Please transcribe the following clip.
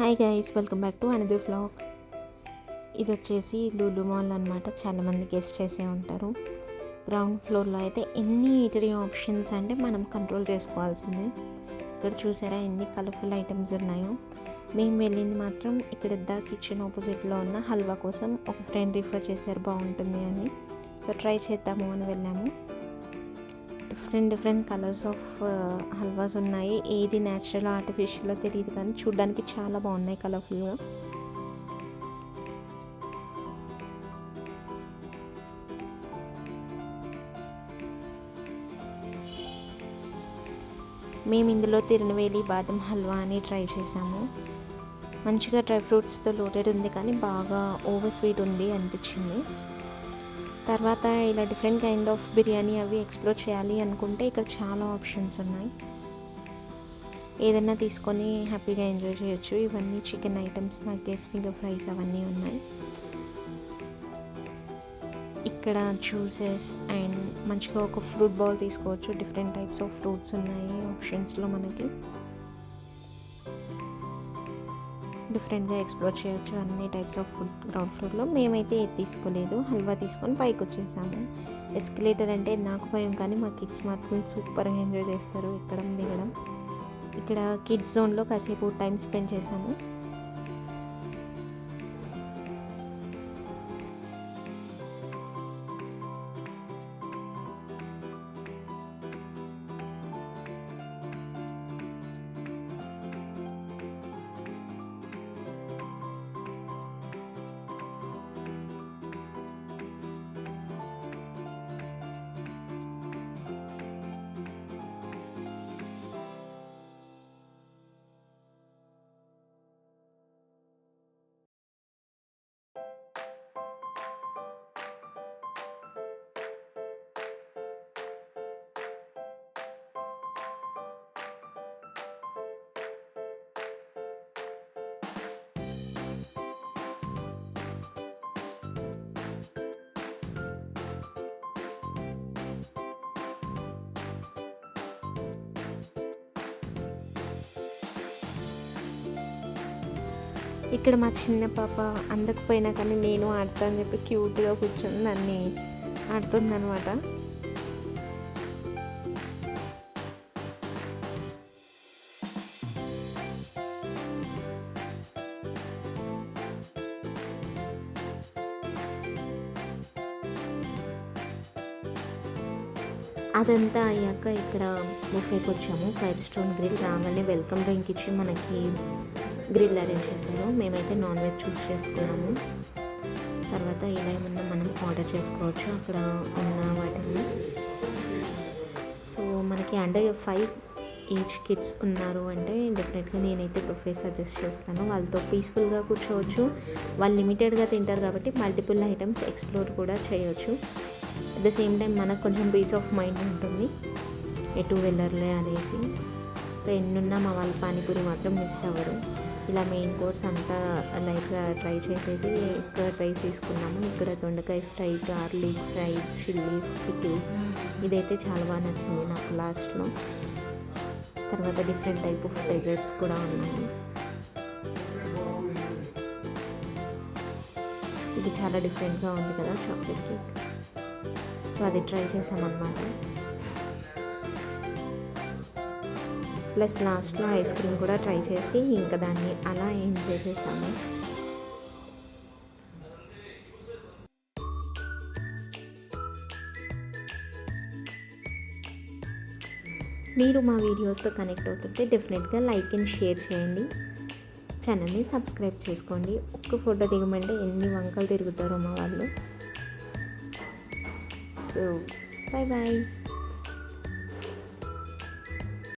Hi guys, welcome back to another vlog. ఇది వచ్చేసి Lulu mall అనమాట. చాలామంది గెస్ట్ చేసే ఉంటారు. గ్రౌండ్ ఫ్లోర్లో అయితే ఎన్ని ఈటరీ ఆప్షన్స్ అంటే మనం కంట్రోల్ చేసుకోవాల్సిందే. ఇక్కడ చూసారా ఎన్ని కలర్ఫుల్ ఐటమ్స్ ఉన్నాయో. మేము వెళ్ళింది మాత్రం ఇక్కడ ద కిచెన్ ఆపోజిట్లో ఉన్న హల్వా కోసం. ఒక ఫ్రెండ్ రిఫర్ చేశారు బాగుంటుంది అని, సో ట్రై చేద్దాము అని వెళ్ళాము. డిఫరెంట్ కలర్స్ ఆఫ్ హల్వాస్ ఉన్నాయి. ఏది న్యాచురల్ ఆర్టిఫిషియల్ తెలియదు, కానీ చూడ్డానికి చాలా బాగున్నాయి కలర్ఫుల్గా. మేము ఇందులో తిరునవేలి బాదం హల్వా అని ట్రై చేసాము. మంచిగా డ్రై ఫ్రూట్స్తో లోటెడ్ ఉంది, కానీ బాగా ఓవర్ స్వీట్ ఉంది అనిపించింది. తర్వాత ఇలా డిఫరెంట్ కైండ్ ఆఫ్ బిర్యానీ అవి ఎక్స్ప్లోర్ చేయాలి అనుకుంటే ఇక్కడ చాలా ఆప్షన్స్ ఉన్నాయి. ఏదైనా తీసుకొని హ్యాపీగా ఎంజాయ్ చేయొచ్చు. ఇవన్నీ chicken items, nuggets, finger fries అవన్నీ ఉన్నాయి. ఇక్కడ జ్యూసెస్ అండ్ మంచిగా ఒక ఫ్రూట్ బౌల్ తీసుకోవచ్చు. డిఫరెంట్ టైప్స్ ఆఫ్ ఫ్రూట్స్ ఉన్నాయి ఆప్షన్స్లో. మనకి డిఫరెంట్గా ఎక్స్ప్లోర్ చేయొచ్చు అన్ని టైప్స్ ఆఫ్ ఫుడ్ గ్రౌండ్ ఫ్లోర్లో. మేమైతే ఏది తీసుకోలేదు, హల్వా తీసుకొని పైకి వచ్చేసాము. ఎస్కలేటర్ అంటే నాకు భయం, కానీ మా కిడ్స్ మాత్రం సూపర్గా ఎంజాయ్ చేస్తారు ఎక్కడం దిగడం. ఇక్కడ కిడ్స్ జోన్లో కాసేపు టైం స్పెండ్ చేశాము. ఇక్కడ మా చిన్న పాప అందకపోయినా కానీ నేను ఆడతా అని చెప్పి క్యూట్గా కూర్చొని దాన్ని ఆడుతుందనమాట. అదంతా అయ్యాక ఇక్కడ బుఫేకి వచ్చాము. 5 స్టోన్ గ్రిల్ రాగానే వెల్కమ్ డ్రింక్ ఇచ్చి మనకి గ్రిల్ అరేంజ్ చేశారు. మేమైతే నాన్ వెజ్ చూస్ చేసుకున్నాము. తర్వాత ఇలా ఏమన్నా మనం ఆర్డర్ చేసుకోవచ్చు అక్కడ ఉన్న వాటిని. సో మనకి అండర్ 5 ఏజ్ కిడ్స్ ఉన్నారు అంటే డెఫినెట్గా నేనైతే బుఫే సజెస్ట్ చేస్తాను. వాళ్ళతో పీస్ఫుల్గా కూర్చోవచ్చు. వాళ్ళు లిమిటెడ్గా తింటారు కాబట్టి మల్టిపుల్ ఐటమ్స్ ఎక్స్ప్లోర్ కూడా చేయొచ్చు. అట్ ద సేమ్ టైం మనకు కొంచెం పీస్ ఆఫ్ మైండ్ ఉంటుంది, ఎటు వెళ్ళర్లే అనేసి. సో ఎన్నున్నా మా వాళ్ళ పానీపూరి మాత్రం మిస్ అవ్వరు. ఇలా మెయిన్ కోర్స్ అంతా లైట్గా ట్రై చేసేసి కర్డ్ రైస్ తీసుకున్నాము. ఇక్కడ దొండకాయ fry, garlic fry, chillies, pickles ఇదైతే చాలా బాగా నచ్చింది నాకు లాస్ట్లో. తర్వాత డిఫరెంట్ టైప్ ఆఫ్ డెజర్ట్స్ కూడా ఉన్నాయి. ఇది చాలా డిఫరెంట్గా ఉంది కదా, చాక్లెట్ కేక్. సో అది ట్రై చేసామన్నమాట. ప్లస్ లాస్ట్లో ఐస్ క్రీమ్ కూడా ట్రై చేసి ఇంకా దాన్ని అలా ఏం చేసేసాము. మీరు మా వీడియోస్తో కనెక్ట్ అవుతుంటే డెఫినెట్గా లైక్ అండ్ షేర్ చేయండి. ఛానల్ని సబ్స్క్రైబ్ చేసుకోండి. ఒక్క ఫోటో దిగమంటే ఎన్ని వంకలు తిరుగుతారో మా వాళ్ళు. So bye.